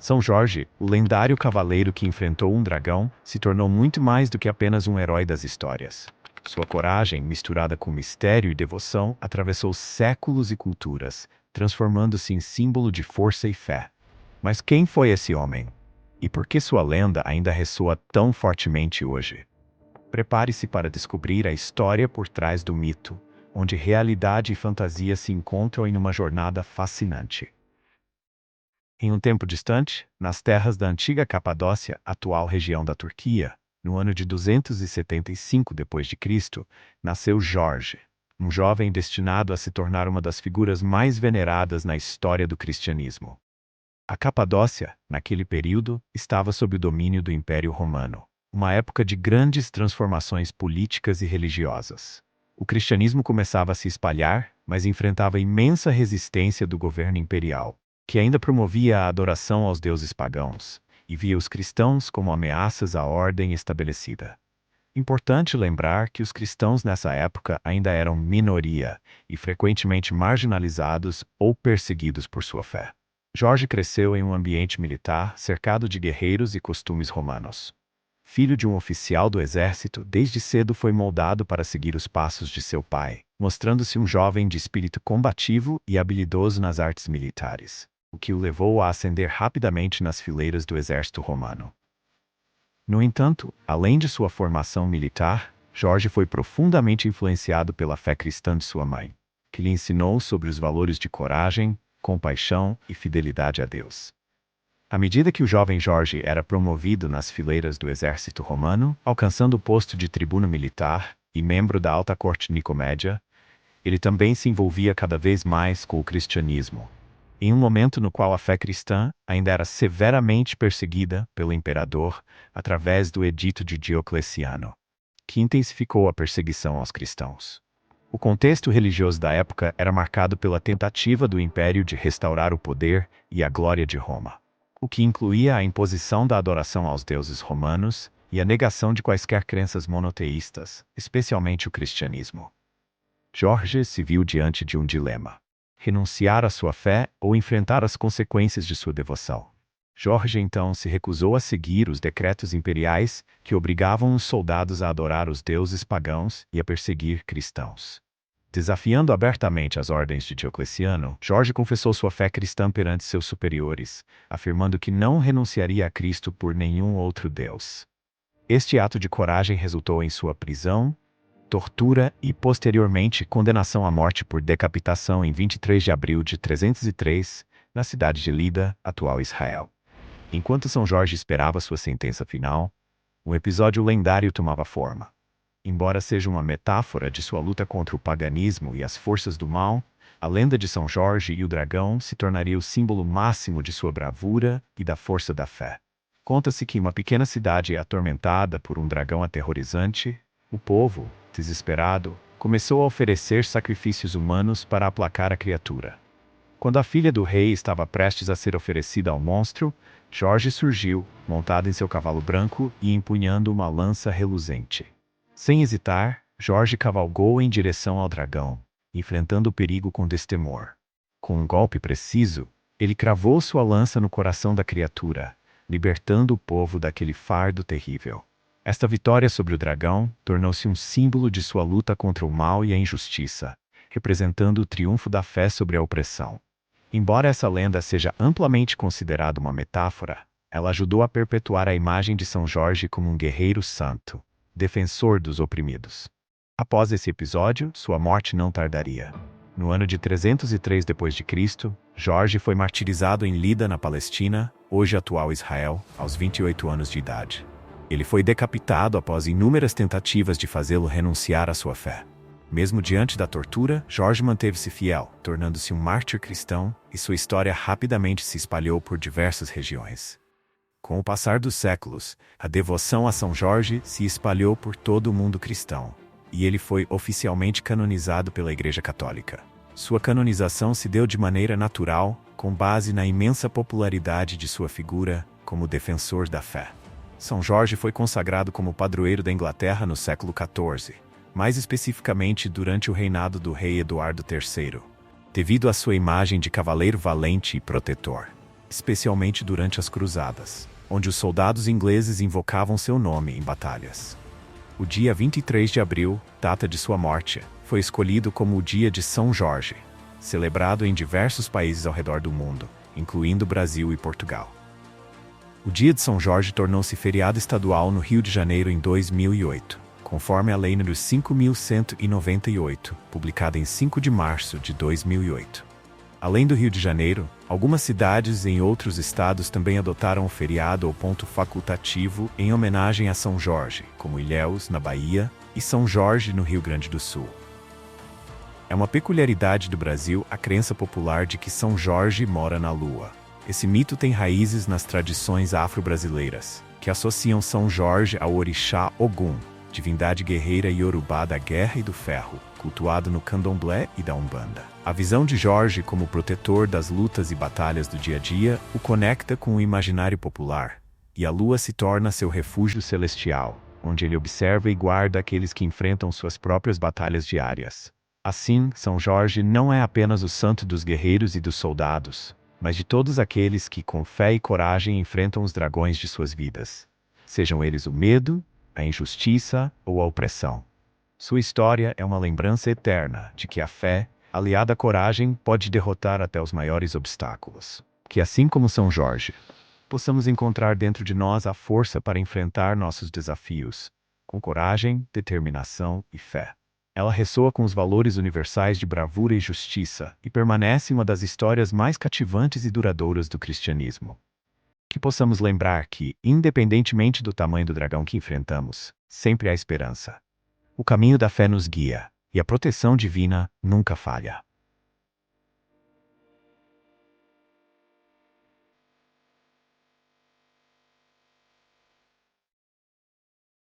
São Jorge, o lendário cavaleiro que enfrentou um dragão, se tornou muito mais do que apenas um herói das histórias. Sua coragem, misturada com mistério e devoção, atravessou séculos e culturas, transformando-se em símbolo de força e fé. Mas quem foi esse homem? E por que sua lenda ainda ressoa tão fortemente hoje? Prepare-se para descobrir a história por trás do mito, onde realidade e fantasia se encontram em uma jornada fascinante. Em um tempo distante, nas terras da antiga Capadócia, atual região da Turquia, no ano de 275 d.C., nasceu Jorge, um jovem destinado a se tornar uma das figuras mais veneradas na história do cristianismo. A Capadócia, naquele período, estava sob o domínio do Império Romano, uma época de grandes transformações políticas e religiosas. O cristianismo começava a se espalhar, mas enfrentava imensa resistência do governo imperial, que ainda promovia a adoração aos deuses pagãos e via os cristãos como ameaças à ordem estabelecida. Importante lembrar que os cristãos nessa época ainda eram minoria e frequentemente marginalizados ou perseguidos por sua fé. Jorge cresceu em um ambiente militar cercado de guerreiros e costumes romanos. Filho de um oficial do exército, desde cedo foi moldado para seguir os passos de seu pai, mostrando-se um jovem de espírito combativo e habilidoso nas artes militares, o que o levou a ascender rapidamente nas fileiras do exército romano. No entanto, além de sua formação militar, Jorge foi profundamente influenciado pela fé cristã de sua mãe, que lhe ensinou sobre os valores de coragem, compaixão e fidelidade a Deus. À medida que o jovem Jorge era promovido nas fileiras do exército romano, alcançando o posto de tribuno militar e membro da alta corte nicomédia, ele também se envolvia cada vez mais com o cristianismo, em um momento no qual a fé cristã ainda era severamente perseguida pelo imperador através do edito de Diocleciano, que intensificou a perseguição aos cristãos. O contexto religioso da época era marcado pela tentativa do império de restaurar o poder e a glória de Roma, o que incluía a imposição da adoração aos deuses romanos e a negação de quaisquer crenças monoteístas, especialmente o cristianismo. Jorge se viu diante de um dilema: renunciar à sua fé ou enfrentar as consequências de sua devoção. Jorge então se recusou a seguir os decretos imperiais que obrigavam os soldados a adorar os deuses pagãos e a perseguir cristãos. Desafiando abertamente as ordens de Diocleciano, Jorge confessou sua fé cristã perante seus superiores, afirmando que não renunciaria a Cristo por nenhum outro Deus. Este ato de coragem resultou em sua prisão, tortura e, posteriormente, condenação à morte por decapitação em 23 de abril de 303, na cidade de Lida, atual Israel. Enquanto São Jorge esperava sua sentença final, um episódio lendário tomava forma. Embora seja uma metáfora de sua luta contra o paganismo e as forças do mal, a lenda de São Jorge e o dragão se tornaria o símbolo máximo de sua bravura e da força da fé. Conta-se que em uma pequena cidade atormentada por um dragão aterrorizante, o povo, desesperado, começou a oferecer sacrifícios humanos para aplacar a criatura. Quando a filha do rei estava prestes a ser oferecida ao monstro, Jorge surgiu, montado em seu cavalo branco e empunhando uma lança reluzente. Sem hesitar, Jorge cavalgou em direção ao dragão, enfrentando o perigo com destemor. Com um golpe preciso, ele cravou sua lança no coração da criatura, libertando o povo daquele fardo terrível. Esta vitória sobre o dragão tornou-se um símbolo de sua luta contra o mal e a injustiça, representando o triunfo da fé sobre a opressão. Embora essa lenda seja amplamente considerada uma metáfora, ela ajudou a perpetuar a imagem de São Jorge como um guerreiro santo, defensor dos oprimidos. Após esse episódio, sua morte não tardaria. No ano de 303 d.C., Jorge foi martirizado em Lida, na Palestina, hoje atual Israel, aos 28 anos de idade. Ele foi decapitado após inúmeras tentativas de fazê-lo renunciar à sua fé. Mesmo diante da tortura, Jorge manteve-se fiel, tornando-se um mártir cristão, e sua história rapidamente se espalhou por diversas regiões. Com o passar dos séculos, a devoção a São Jorge se espalhou por todo o mundo cristão, e ele foi oficialmente canonizado pela Igreja Católica. Sua canonização se deu de maneira natural, com base na imensa popularidade de sua figura como defensor da fé. São Jorge foi consagrado como padroeiro da Inglaterra no século XIV, mais especificamente durante o reinado do rei Eduardo III, devido à sua imagem de cavaleiro valente e protetor. especialmente durante as cruzadas, onde os soldados ingleses invocavam seu nome em batalhas. O dia 23 de abril, data de sua morte, foi escolhido como o Dia de São Jorge, celebrado em diversos países ao redor do mundo, incluindo Brasil e Portugal. O Dia de São Jorge tornou-se feriado estadual no Rio de Janeiro em 2008, conforme a Lei nº 5.198, publicada em 5 de março de 2008. Além do Rio de Janeiro, algumas cidades em outros estados também adotaram o feriado ou ponto facultativo em homenagem a São Jorge, como Ilhéus, na Bahia, e São Jorge, no Rio Grande do Sul. É uma peculiaridade do Brasil a crença popular de que São Jorge mora na Lua. Esse mito tem raízes nas tradições afro-brasileiras, que associam São Jorge ao orixá Ogum, divindade guerreira iorubá da guerra e do ferro, cultuado no candomblé e da umbanda. A visão de Jorge como protetor das lutas e batalhas do dia a dia o conecta com o imaginário popular, e a lua se torna seu refúgio celestial, onde ele observa e guarda aqueles que enfrentam suas próprias batalhas diárias. Assim, São Jorge não é apenas o santo dos guerreiros e dos soldados, mas de todos aqueles que com fé e coragem enfrentam os dragões de suas vidas, sejam eles o medo, a injustiça ou a opressão. Sua história é uma lembrança eterna de que a fé, aliada à coragem, pode derrotar até os maiores obstáculos. Que assim como São Jorge, possamos encontrar dentro de nós a força para enfrentar nossos desafios, com coragem, determinação e fé. Ela ressoa com os valores universais de bravura e justiça e permanece uma das histórias mais cativantes e duradouras do cristianismo. Que possamos lembrar que, independentemente do tamanho do dragão que enfrentamos, sempre há esperança. O caminho da fé nos guia, e a proteção divina nunca falha.